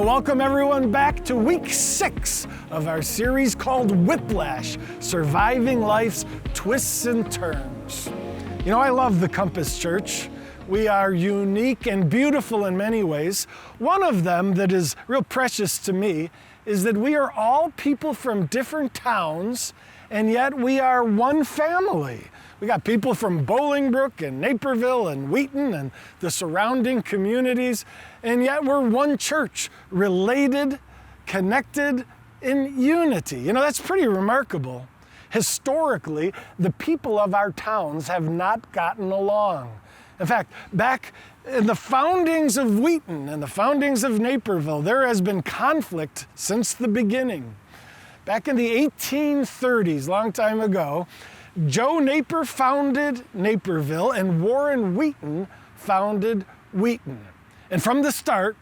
welcome everyone back to week 6 of our series called Whiplash, Surviving Life's Twists and Turns. You know, I love the Compass Church. We are unique and beautiful in many ways. One of them that is real precious to me is that we are all people from different towns, and yet we are one family. We got people from Bolingbrook and Naperville and Wheaton and the surrounding communities, and yet we're one church, related, connected in unity. You know, that's pretty remarkable. Historically, the people of our towns have not gotten along. In fact, back in the foundings of Wheaton and the foundings of Naperville, there has been conflict since the beginning. Back in the 1830s, long time ago, Joe Naper founded Naperville and Warren Wheaton founded Wheaton. And from the start,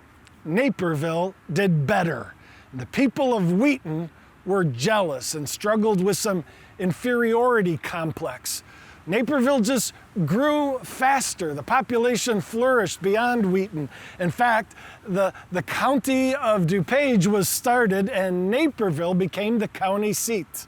Naperville did better. The people of Wheaton were jealous and struggled with some inferiority complex. Naperville just grew faster. The population flourished beyond Wheaton. In fact, the county of DuPage was started and Naperville became the county seat.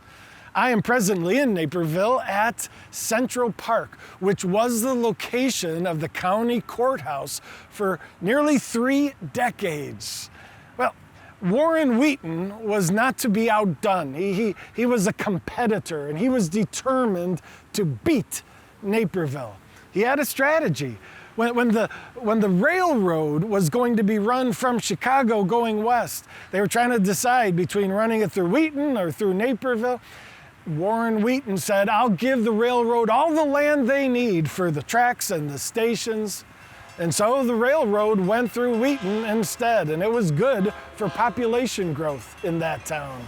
I am presently in Naperville at Central Park, which was the location of the county courthouse for nearly 3 decades. Well, Warren Wheaton was not to be outdone. He was a competitor, and he was determined to beat Naperville. He had a strategy. When the railroad was going to be run from Chicago going west, they were trying to decide between running it through Wheaton or through Naperville. Warren Wheaton said, I'll give the railroad all the land they need for the tracks and the stations. And so the railroad went through Wheaton instead, and it was good for population growth in that town.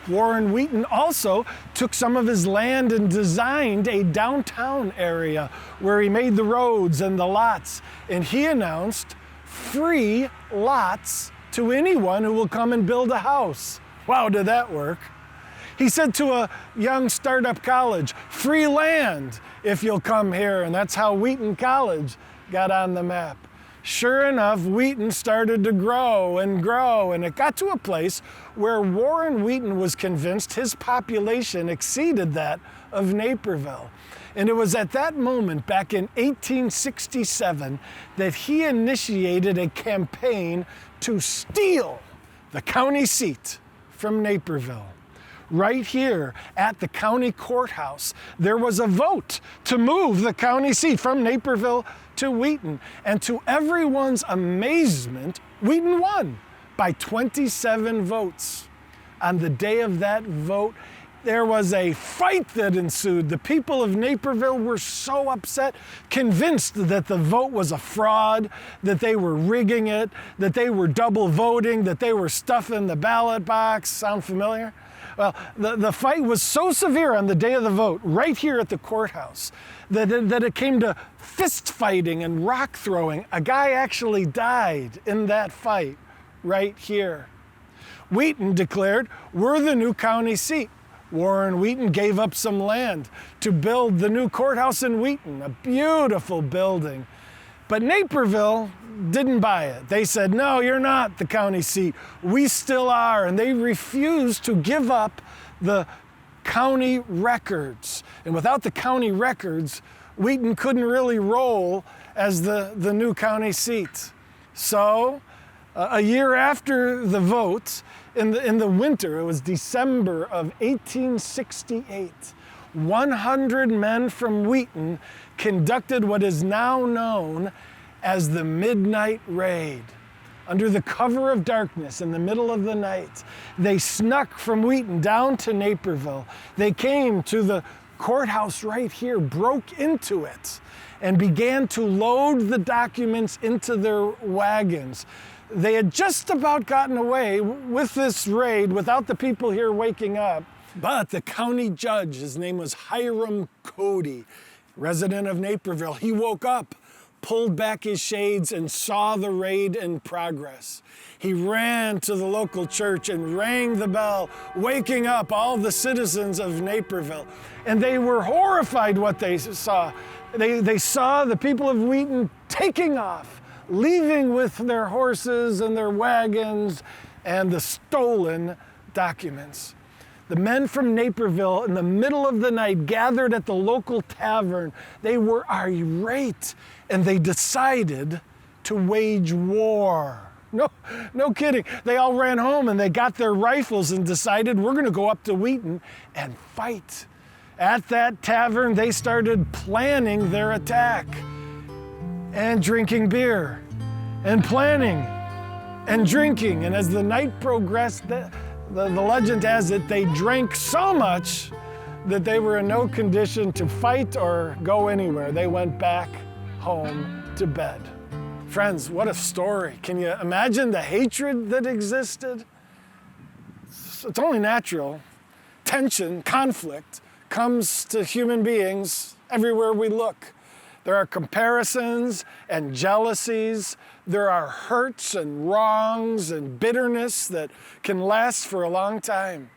Warren Wheaton also took some of his land and designed a downtown area where he made the roads and the lots. And he announced free lots to anyone who will come and build a house. Wow, did that work? He said to a young startup college, free land if you'll come here. And that's how Wheaton College got on the map. Sure enough, Wheaton started to grow, and it got to a place where Warren Wheaton was convinced his population exceeded that of Naperville. And it was at that moment, back in 1867, that he initiated a campaign to steal the county seat from Naperville. Right here at the county courthouse, there was a vote to move the county seat from Naperville to Wheaton. And to everyone's amazement, Wheaton won by 27 votes. On the day of that vote, there was a fight that ensued. The people of Naperville were so upset, convinced that the vote was a fraud, that they were rigging it, that they were double voting, that they were stuffing the ballot box. Sound familiar? Well, the fight was so severe on the day of the vote, right here at the courthouse, that it came to fist fighting and rock throwing. A guy actually died in that fight right here. Wheaton declared, we're the new county seat. Warren Wheaton gave up some land to build the new courthouse in Wheaton, a beautiful building. But Naperville didn't buy it. They said, no, you're not the county seat. We still are. And they refused to give up the county records. And without the county records, Wheaton couldn't really roll as the new county seat. So, a year after the vote, in the winter, it was December of 1868, 100 men from Wheaton conducted what is now known as the Midnight Raid. Under the cover of darkness in the middle of the night, they snuck from Wheaton down to Naperville. They came to the courthouse right here, broke into it, and began to load the documents into their wagons. They had just about gotten away with this raid without the people here waking up. But the county judge, his name was Hiram Cody, resident of Naperville, he woke up, pulled back his shades, and saw the raid in progress. He ran to the local church and rang the bell, waking up all the citizens of Naperville. And they were horrified what they saw. They saw the people of Wheaton taking off leaving with their horses and their wagons and the stolen documents. The men from Naperville in the middle of the night gathered at the local tavern. They were irate and they decided to wage war. No kidding. They all ran home and they got their rifles and decided we're going to go up to Wheaton and fight. At that tavern, they started planning their attack and drinking beer and planning and drinking. And as the night progressed, the legend has it, they drank so much that they were in no condition to fight or go anywhere. They went back home to bed. Friends, what a story. Can you imagine the hatred that existed? It's only natural. Tension, conflict comes to human beings everywhere we look. There are comparisons and jealousies. There are hurts and wrongs and bitterness that can last for a long time.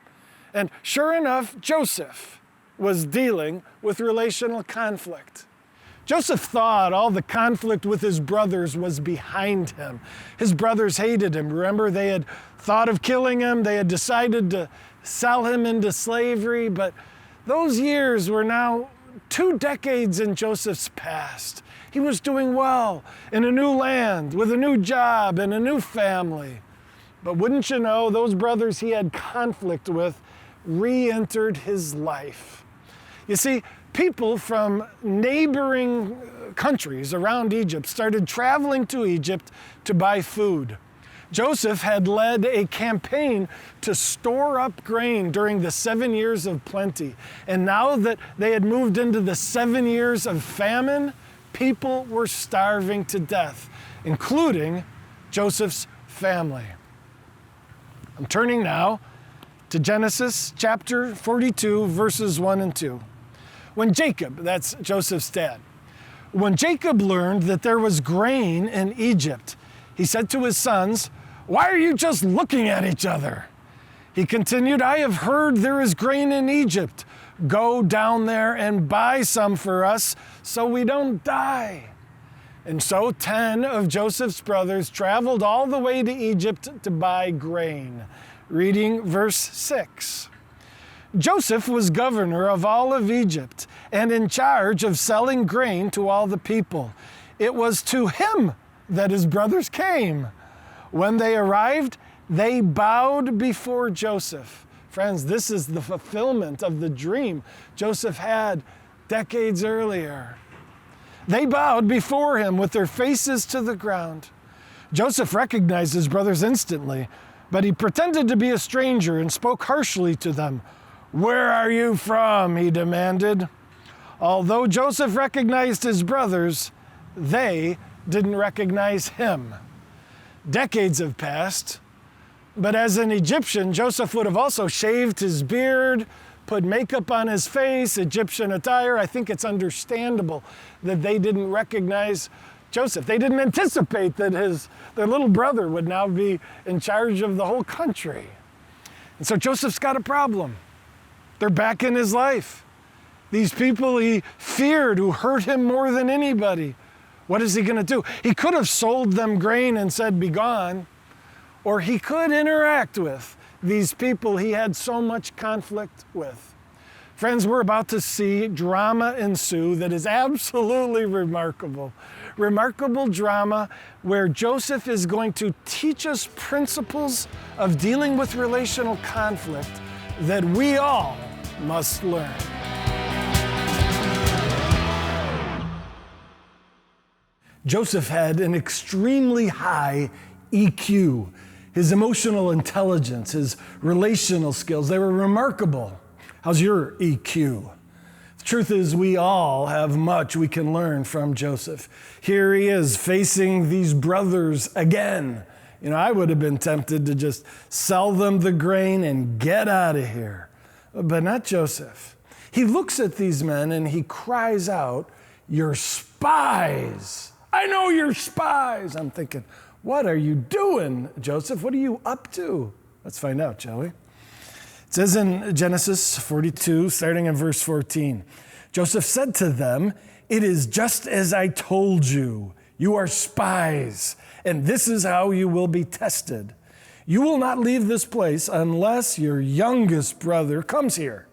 And sure enough, Joseph was dealing with relational conflict. Joseph thought all the conflict with his brothers was behind him. His brothers hated him. Remember, they had thought of killing him. They had decided to sell him into slavery. But those years were now 2 decades in Joseph's past. He was doing well in a new land with a new job and a new family. But wouldn't you know, those brothers he had conflict with re-entered his life. You see, people from neighboring countries around Egypt started traveling to Egypt to buy food. Joseph had led a campaign to store up grain during the 7 years of plenty. And now that they had moved into the 7 years of famine, people were starving to death, including Joseph's family. I'm turning now to Genesis chapter 42, verses 1 and 2. When Jacob, that's Joseph's dad, when Jacob learned that there was grain in Egypt, he said to his sons, "Why are you just looking at each other?" He continued, "I have heard there is grain in Egypt. Go down there and buy some for us so we don't die." And so 10 of Joseph's brothers traveled all the way to Egypt to buy grain. Reading verse 6. Joseph was governor of all of Egypt and in charge of selling grain to all the people. It was to him that his brothers came. When they arrived, they bowed before Joseph. Friends, this is the fulfillment of the dream Joseph had decades earlier. They bowed before him with their faces to the ground. Joseph recognized his brothers instantly, but he pretended to be a stranger and spoke harshly to them. "Where are you from?" he demanded. Although Joseph recognized his brothers, they didn't recognize him. Decades have passed, but as an Egyptian, Joseph would have also shaved his beard, put makeup on his face, Egyptian attire. I think it's understandable that they didn't recognize Joseph. They didn't anticipate that their little brother would now be in charge of the whole country. And so Joseph's got a problem. They're back in his life. These people he feared, who hurt him more than anybody. What is he going to do? He could have sold them grain and said, "Be gone." Or he could interact with these people he had so much conflict with. Friends, we're about to see drama ensue that is absolutely remarkable. Remarkable drama where Joseph is going to teach us principles of dealing with relational conflict that we all must learn. Joseph had an extremely high EQ. His emotional intelligence, his relational skills, they were remarkable. How's your EQ? The truth is, we all have much we can learn from Joseph. Here he is facing these brothers again. You know, I would have been tempted to just sell them the grain and get out of here. But not Joseph. He looks at these men and he cries out, "You're spies. I know you're spies." I'm thinking, what are you doing, Joseph? What are you up to? Let's find out, shall we? It says in Genesis 42, starting in verse 14, Joseph said to them, "It is just as I told you. You are spies, and this is how you will be tested. You will not leave this place unless your youngest brother comes here.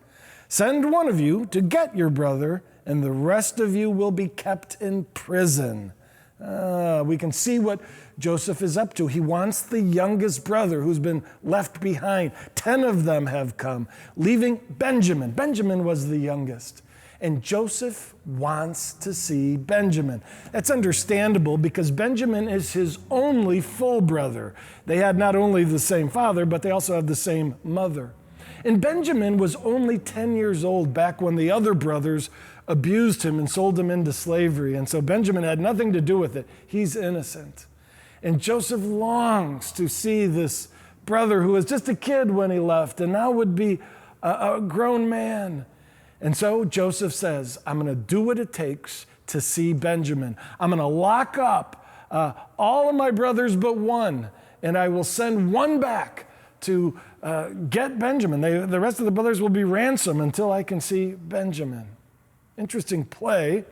Send one of you to get your brother, and the rest of you will be kept in prison." We can see what Joseph is up to. He wants the youngest brother who's been left behind. 10 of them have come, leaving Benjamin. Benjamin was the youngest. And Joseph wants to see Benjamin. That's understandable because Benjamin is his only full brother. They had not only the same father, but they also have the same mother. And Benjamin was only 10 years old back when the other brothers abused him and sold him into slavery. And so Benjamin had nothing to do with it. He's innocent. And Joseph longs to see this brother who was just a kid when he left and now would be a grown man. And so Joseph says, I'm going to do what it takes to see Benjamin. I'm going to lock up all of my brothers but one, and I will send one back to get Benjamin. The rest of the brothers will be ransomed until I can see Benjamin. Interesting play,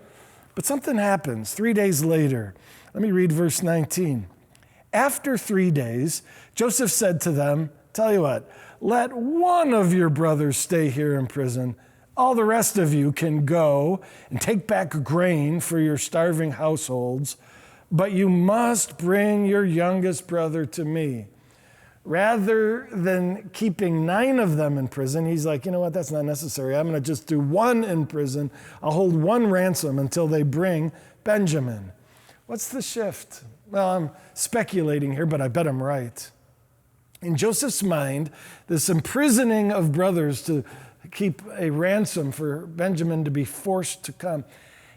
but something happens 3 days later. Let me read verse 19. After 3 days, Joseph said to them, tell you what, let one of your brothers stay here in prison. All the rest of you can go and take back grain for your starving households, but you must bring your youngest brother to me. Rather than keeping 9 of them in prison, he's like, you know what, that's not necessary. I'm going to just do 1 in prison. I'll hold 1 ransom until they bring Benjamin. What's the shift? Well, I'm speculating here, but I bet I'm right. In Joseph's mind, this imprisoning of brothers to keep a ransom for Benjamin to be forced to come.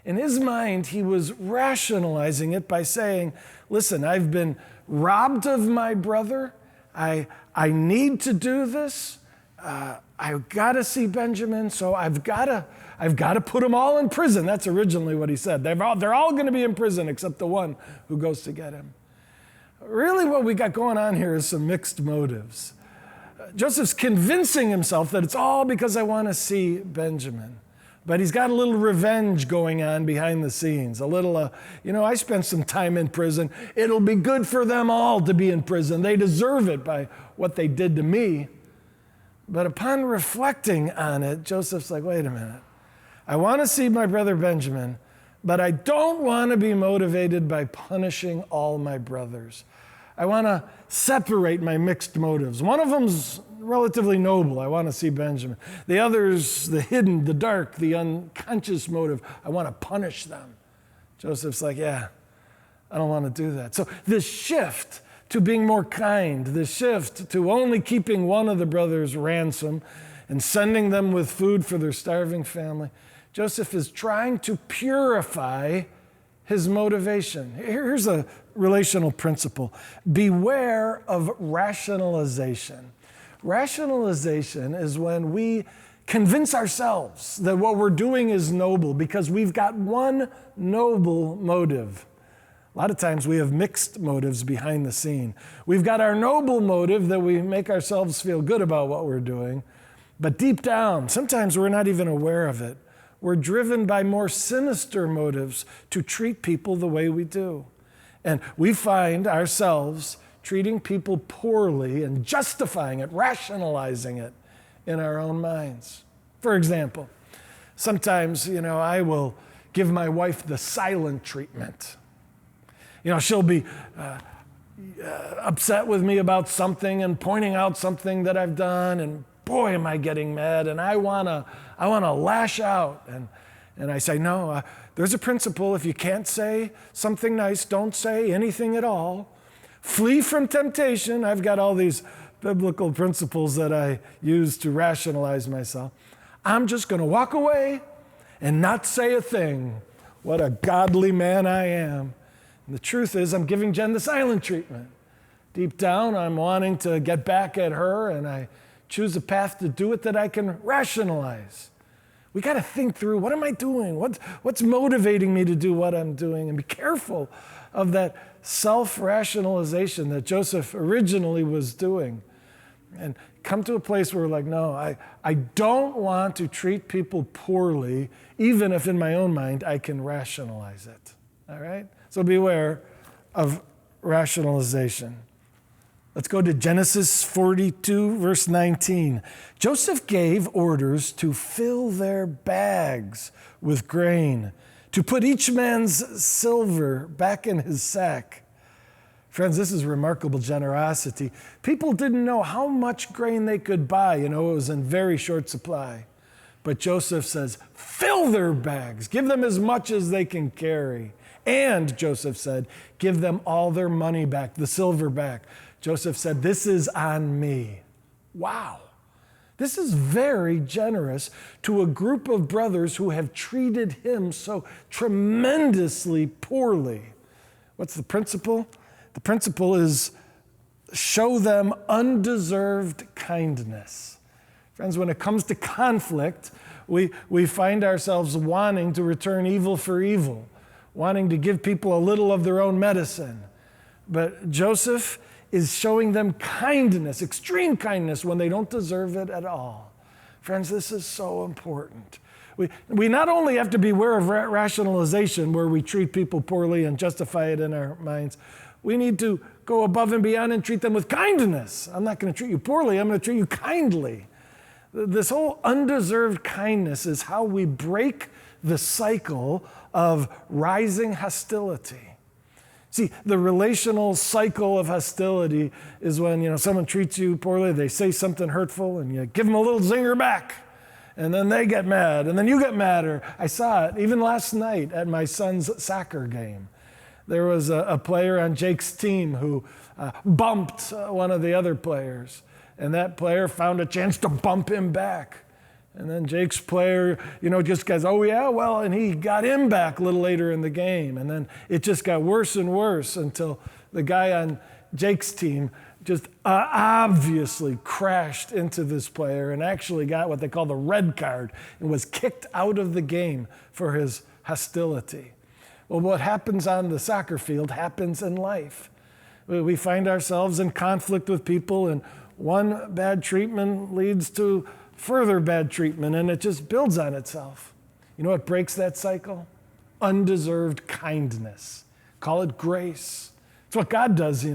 In his mind, he was rationalizing it by saying, listen, I've been robbed of my brother. I need to do this. I've got to see Benjamin, so I've got to put them all in prison. That's originally what he said. They're all going to be in prison except the one who goes to get him. Really what we got going on here is some mixed motives. Joseph's convincing himself that it's all because I want to see Benjamin. But he's got a little revenge going on behind the scenes. A little, I spent some time in prison. It'll be good for them all to be in prison. They deserve it by what they did to me. But upon reflecting on it, Joseph's like, wait a minute. I want to see my brother Benjamin, but I don't want to be motivated by punishing all my brothers. I want to separate my mixed motives. One of them's relatively noble. I want to see Benjamin. The other's the hidden, the dark, the unconscious motive. I want to punish them. Joseph's like, yeah, I don't want to do that. So this shift to being more kind, this shift to only keeping one of the brothers ransom and sending them with food for their starving family, Joseph is trying to purify his motivation. Here's a relational principle. Beware of rationalization. Rationalization is when we convince ourselves that what we're doing is noble because we've got one noble motive. A lot of times we have mixed motives behind the scene. We've got our noble motive that we make ourselves feel good about what we're doing, but deep down, sometimes we're not even aware of it. We're driven by more sinister motives to treat people the way we do. And we find ourselves treating people poorly and justifying it, rationalizing it in our own minds. For example, sometimes, I will give my wife the silent treatment. She'll be upset with me about something and pointing out something that I've done, and boy, am I getting mad, and I wanna lash out. And I say, no, there's a principle. If you can't say something nice, don't say anything at all. Flee from temptation. I've got all these biblical principles that I use to rationalize myself. I'm just going to walk away and not say a thing. What a godly man I am. And the truth is, I'm giving Jen the silent treatment. Deep down, I'm wanting to get back at her, and I choose a path to do it that I can rationalize. We got to think through, what am I doing? What's motivating me to do what I'm doing? And be careful of that self-rationalization that Joseph originally was doing. And come to a place where we're like, no, I don't want to treat people poorly, even if in my own mind I can rationalize it. All right? So beware of rationalization. Let's go to Genesis 42, verse 19. Joseph gave orders to fill their bags with grain, to put each man's silver back in his sack. Friends, this is remarkable generosity. People didn't know how much grain they could buy. It was in very short supply. But Joseph says, fill their bags. Give them as much as they can carry. And, Joseph said, give them all their money back, the silver back. Joseph said, this is on me. Wow. This is very generous to a group of brothers who have treated him so tremendously poorly. What's the principle? The principle is show them undeserved kindness. Friends, when it comes to conflict, we find ourselves wanting to return evil for evil, wanting to give people a little of their own medicine. But Joseph is showing them kindness, extreme kindness, when they don't deserve it at all. Friends, this is so important. We not only have to beware of rationalization, where we treat people poorly and justify it in our minds, we need to go above and beyond and treat them with kindness. I'm not going to treat you poorly, I'm going to treat you kindly. This whole undeserved kindness is how we break the cycle of rising hostility. See, the relational cycle of hostility is when, someone treats you poorly, they say something hurtful, and you give them a little zinger back. And then they get mad, and then you get madder. I saw it even last night at my son's soccer game. There was a player on Jake's team who bumped one of the other players, and that player found a chance to bump him back. And then Jake's player, just goes, oh yeah, well, and he got him back a little later in the game. And then it just got worse and worse until the guy on Jake's team just obviously crashed into this player and actually got what they call the red card and was kicked out of the game for his hostility. Well, what happens on the soccer field happens in life. We find ourselves in conflict with people, and one bad treatment leads to further bad treatment, and it just builds on itself. You know what breaks that cycle? Undeserved kindness. Call it grace. It's what God does,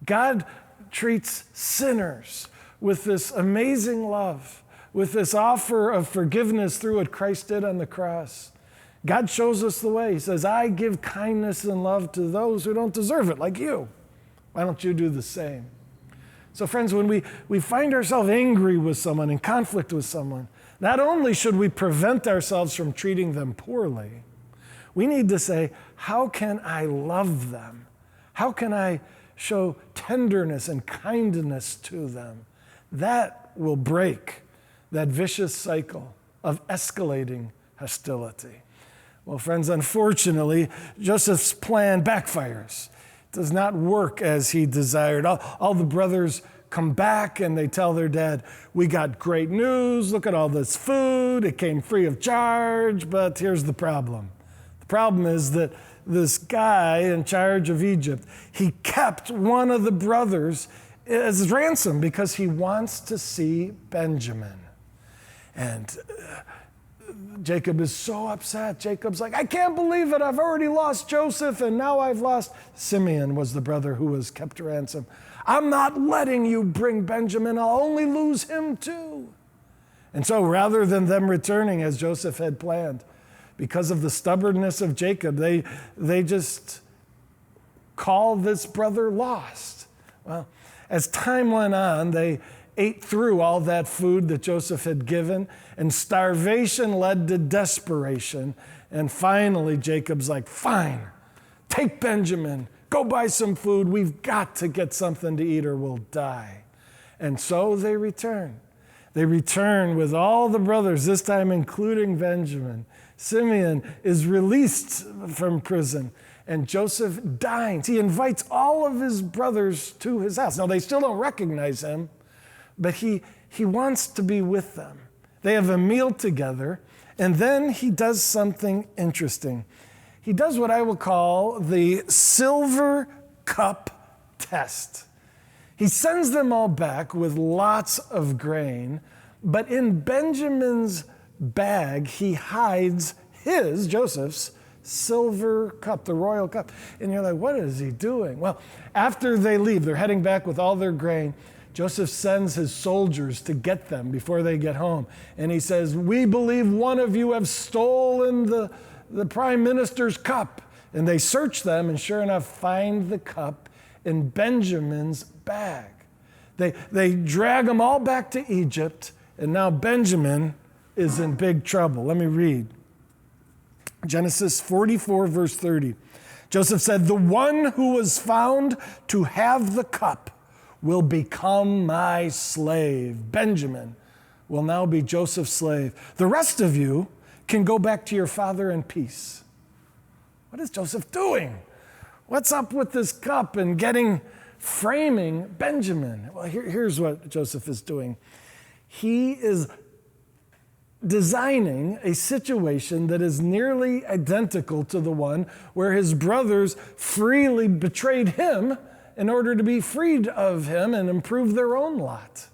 God treats sinners with this amazing love, with this offer of forgiveness through what Christ did on the cross. God shows us the way. He says, I give kindness and love to those who don't deserve it, like you. Why don't you do the same? So friends, when we find ourselves angry with someone, in conflict with someone, not only should we prevent ourselves from treating them poorly, we need to say, how can I love them? How can I show tenderness and kindness to them? That will break that vicious cycle of escalating hostility. Well, friends, unfortunately, Joseph's plan backfires. Does not work as he desired. All the brothers come back and they tell their dad, we got great news, look at all this food, it came free of charge, but here's the problem. The problem is that this guy in charge of Egypt, he kept one of the brothers as ransom because he wants to see Benjamin. And Jacob is so upset. Jacob's like, I can't believe it. I've already lost Joseph, and now I've lost. Simeon was the brother who was kept ransom. I'm not letting you bring Benjamin. I'll only lose him too. And so rather than them returning as Joseph had planned, because of the stubbornness of Jacob, they just call this brother lost. Well, as time went on, they ate through all that food that Joseph had given, and starvation led to desperation. And finally, Jacob's like, fine, take Benjamin, go buy some food. We've got to get something to eat or we'll die. And so they return. They return with all the brothers, this time including Benjamin. Simeon is released from prison, and Joseph dines. He invites all of his brothers to his house. Now, they still don't recognize him, but he wants to be with them. They have a meal together, and then he does something interesting. He does what I will call the silver cup test. He sends them all back with lots of grain, but in Benjamin's bag, he hides his, Joseph's, silver cup, the royal cup. And you're like, what is he doing? Well, after they leave, they're heading back with all their grain. Joseph sends his soldiers to get them before they get home. And he says, we believe one of you have stolen the prime minister's cup. And they search them and sure enough find the cup in Benjamin's bag. They drag them all back to Egypt, and now Benjamin is in big trouble. Let me read. Genesis 44, verse 30. Joseph said, the one who was found to have the cup will become my slave. Benjamin will now be Joseph's slave. The rest of you can go back to your father in peace. What is Joseph doing? What's up with this cup and framing Benjamin? Well, here's what Joseph is doing. He is designing a situation that is nearly identical to the one where his brothers freely betrayed him in order to be freed of him and improve their own lot.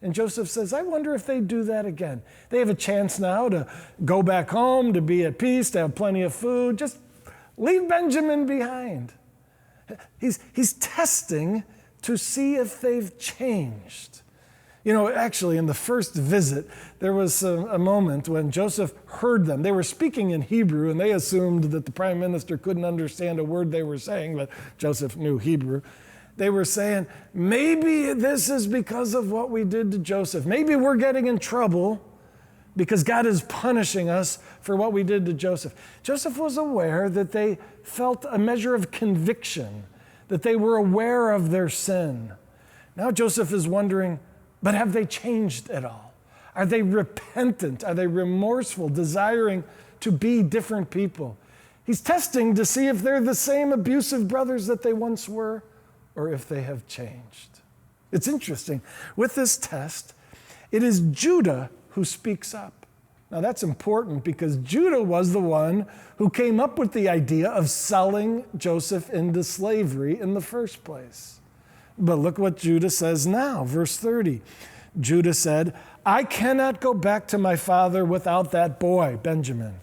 And Joseph says, I wonder if they do that again. They have a chance now to go back home, to be at peace, to have plenty of food. Just leave Benjamin behind. He's testing to see if they've changed. You know, actually, in the first visit, there was a moment when Joseph heard them. They were speaking in Hebrew, and they assumed that the prime minister couldn't understand a word they were saying, but Joseph knew Hebrew. They were saying, maybe this is because of what we did to Joseph. Maybe we're getting in trouble because God is punishing us for what we did to Joseph. Joseph was aware that they felt a measure of conviction, that they were aware of their sin. Now Joseph is wondering, but have they changed at all? Are they repentant? Are they remorseful, desiring to be different people? He's testing to see if they're the same abusive brothers that they once were, or if they have changed. It's interesting. With this test, it is Judah who speaks up. Now that's important because Judah was the one who came up with the idea of selling Joseph into slavery in the first place. But look what Judah says now, verse 30. Judah said, I cannot go back to my father without that boy, Benjamin.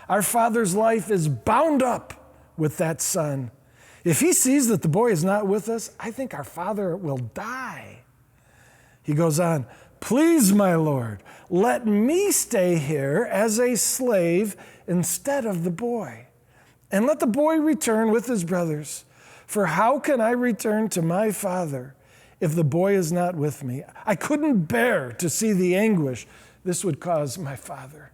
Our father's life is bound up with that son. If he sees that the boy is not with us, I think our father will die. He goes on, please, my Lord, let me stay here as a slave instead of the boy, and let the boy return with his brothers. For how can I return to my father if the boy is not with me? I couldn't bear to see the anguish this would cause my father.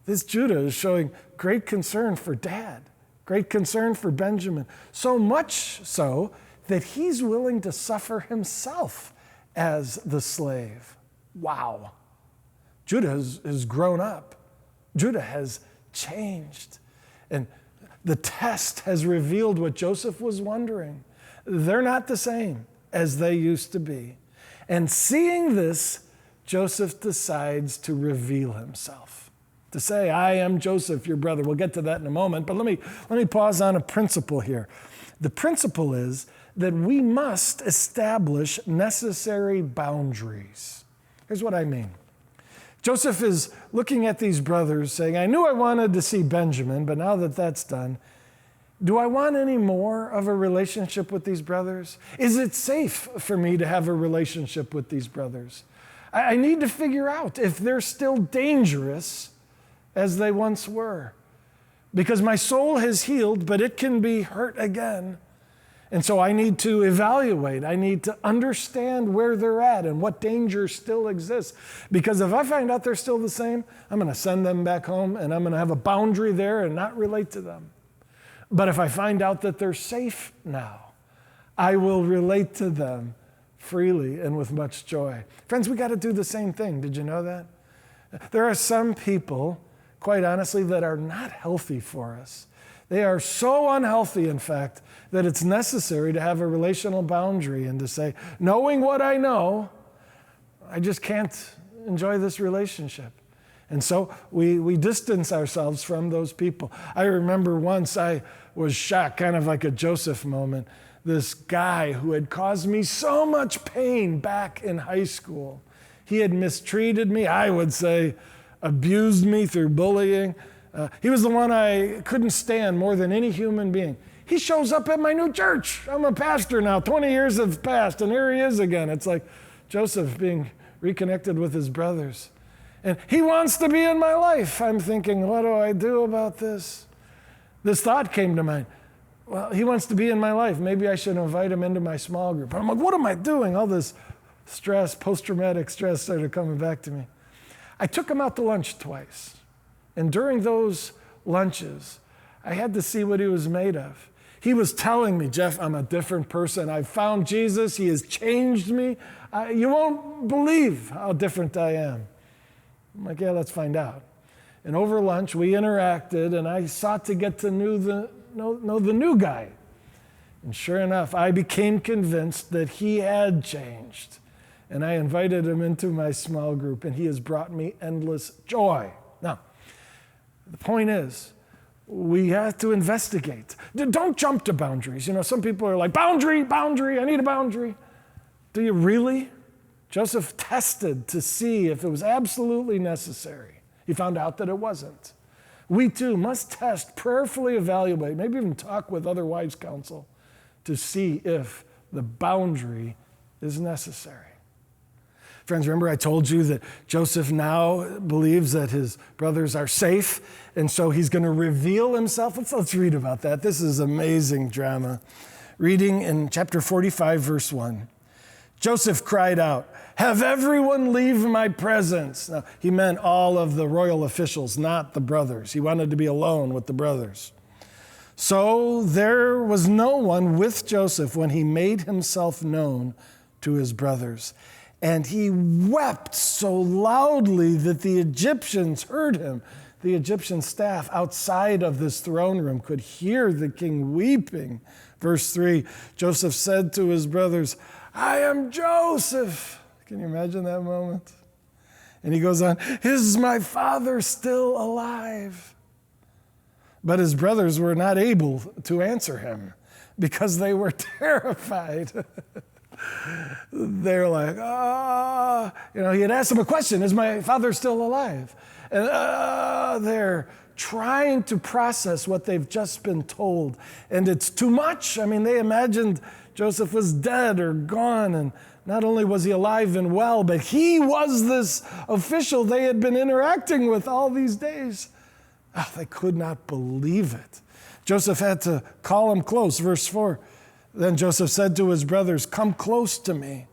This Judah is showing great concern for dad, great concern for Benjamin, so much so that he's willing to suffer himself as the slave. Wow. Judah has grown up. Judah has changed. And the test has revealed what Joseph was wondering. They're not the same as they used to be. And seeing this, Joseph decides to reveal himself, to say, I am Joseph, your brother. We'll get to that in a moment, but let me pause on a principle here. The principle is that we must establish necessary boundaries. Here's what I mean. Joseph is looking at these brothers saying, I knew I wanted to see Benjamin, but now that that's done, do I want any more of a relationship with these brothers? Is it safe for me to have a relationship with these brothers? I need to figure out if they're still dangerous as they once were. Because my soul has healed, but it can be hurt again. And so I need to evaluate. I need to understand where they're at and what danger still exists. Because if I find out they're still the same, I'm going to send them back home and I'm going to have a boundary there and not relate to them. But if I find out that they're safe now, I will relate to them freely and with much joy. Friends, we got to do the same thing. Did you know that? There are some people, quite honestly, that are not healthy for us. They are so unhealthy, in fact, that it's necessary to have a relational boundary and to say, knowing what I know, I just can't enjoy this relationship. And so we distance ourselves from those people. I remember once I was shocked, kind of like a Joseph moment. This guy who had caused me so much pain back in high school. He had mistreated me, I would say, abused me through bullying. He was the one I couldn't stand more than any human being. He shows up at my new church. I'm a pastor now. 20 years have passed, and here he is again. It's like Joseph being reconnected with his brothers. And he wants to be in my life. I'm thinking, what do I do about this? This thought came to mind. Well, he wants to be in my life. Maybe I should invite him into my small group. I'm like, what am I doing? All this stress, post-traumatic stress started coming back to me. I took him out to lunch twice. And during those lunches, I had to see what he was made of. He was telling me, Jeff, I'm a different person. I found Jesus. He has changed me. You won't believe how different I am. I'm like, yeah, let's find out. And over lunch, we interacted, and I sought to get to know the new guy. And sure enough, I became convinced that he had changed. And I invited him into my small group, and he has brought me endless joy. Now, the point is, we have to investigate. Don't jump to boundaries. Some people are like, boundary, I need a boundary. Do you really? Joseph tested to see if it was absolutely necessary. He found out that it wasn't. We too must test, prayerfully evaluate, maybe even talk with other wives' counsel to see if the boundary is necessary. Friends, remember I told you that Joseph now believes that his brothers are safe, and so he's going to reveal himself. Let's read about that. This is amazing drama. Reading in chapter 45, verse 1. Joseph cried out, "Have everyone leave my presence." Now, he meant all of the royal officials, not the brothers. He wanted to be alone with the brothers. So there was no one with Joseph when he made himself known to his brothers. And he wept so loudly that the Egyptians heard him. The Egyptian staff outside of this throne room could hear the king weeping. Verse 3, Joseph said to his brothers, "I am Joseph." Can you imagine that moment? And he goes on, "Is my father still alive?" But his brothers were not able to answer him because they were terrified. They're like, he had asked him a question, "Is my father still alive?" And they're trying to process what they've just been told. And it's too much. They imagined Joseph was dead or gone. And not only was he alive and well, but he was this official they had been interacting with all these days. They could not believe it. Joseph had to call him close. Verse 4. Then Joseph said to his brothers, "Come close to me."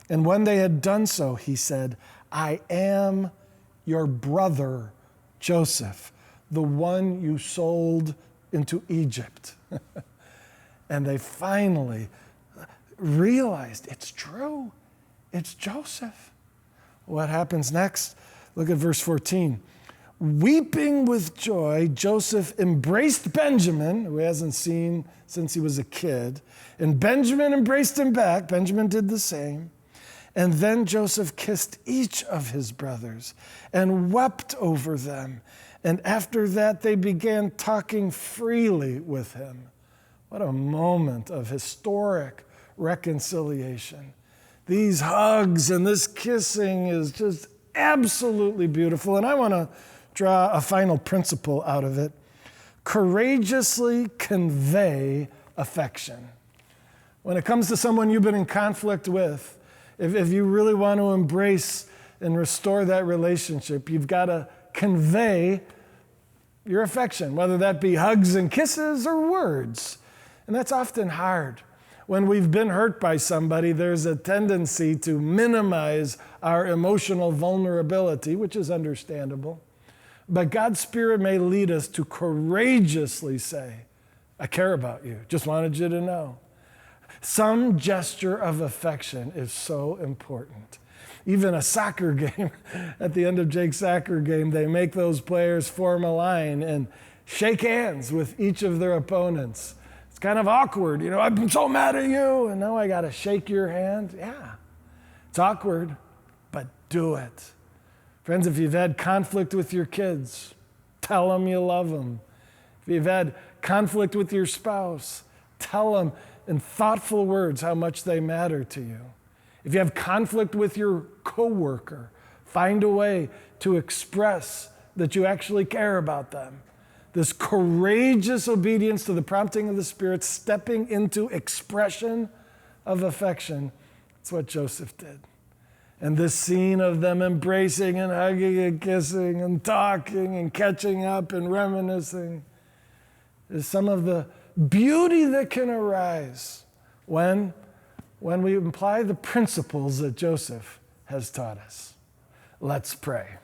And when they had done so, he said, "I am your brother, Joseph, the one you sold into Egypt." And they finally realized it's true. It's Joseph. What happens next? Look at verse 14. Weeping with joy, Joseph embraced Benjamin, who he hasn't seen since he was a kid, and Benjamin embraced him back. Benjamin did the same. And then Joseph kissed each of his brothers and wept over them. And after that, they began talking freely with him. What a moment of historic reconciliation. These hugs and this kissing is just absolutely beautiful. And I want to draw a final principle out of it. Courageously convey affection. When it comes to someone you've been in conflict with, if you really want to embrace and restore that relationship, you've got to convey your affection, whether that be hugs and kisses or words. And that's often hard. When we've been hurt by somebody, there's a tendency to minimize our emotional vulnerability, which is understandable. But God's Spirit may lead us to courageously say, "I care about you, just wanted you to know." Some gesture of affection is so important. Even a soccer game, at the end of Jake's soccer game, they make those players form a line and shake hands with each of their opponents. It's kind of awkward. "I'm so mad at you, and now I got to shake your hand." Yeah, it's awkward, but do it. Friends, if you've had conflict with your kids, tell them you love them. If you've had conflict with your spouse, tell them in thoughtful words how much they matter to you. If you have conflict with your coworker, find a way to express that you actually care about them. This courageous obedience to the prompting of the Spirit, stepping into expression of affection. That's what Joseph did. And this scene of them embracing and hugging and kissing and talking and catching up and reminiscing is some of the beauty that can arise when we apply the principles that Joseph has taught us. Let's pray.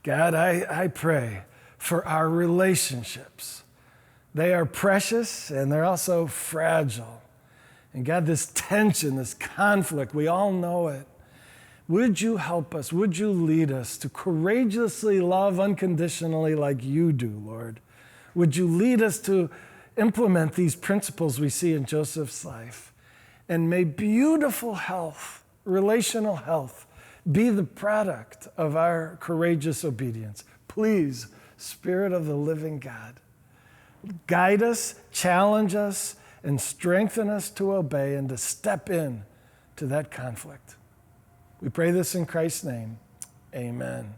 God, I pray for our relationships. They are precious and they're also fragile. And God, this tension, this conflict, we all know it. Would you help us? Would you lead us to courageously love unconditionally like you do, Lord? Would you lead us to implement these principles we see in Joseph's life? And may beautiful health, relational health, be the product of our courageous obedience. Please, Spirit of the living God, guide us, challenge us, and strengthen us to obey and to step in to that conflict. We pray this in Christ's name. Amen.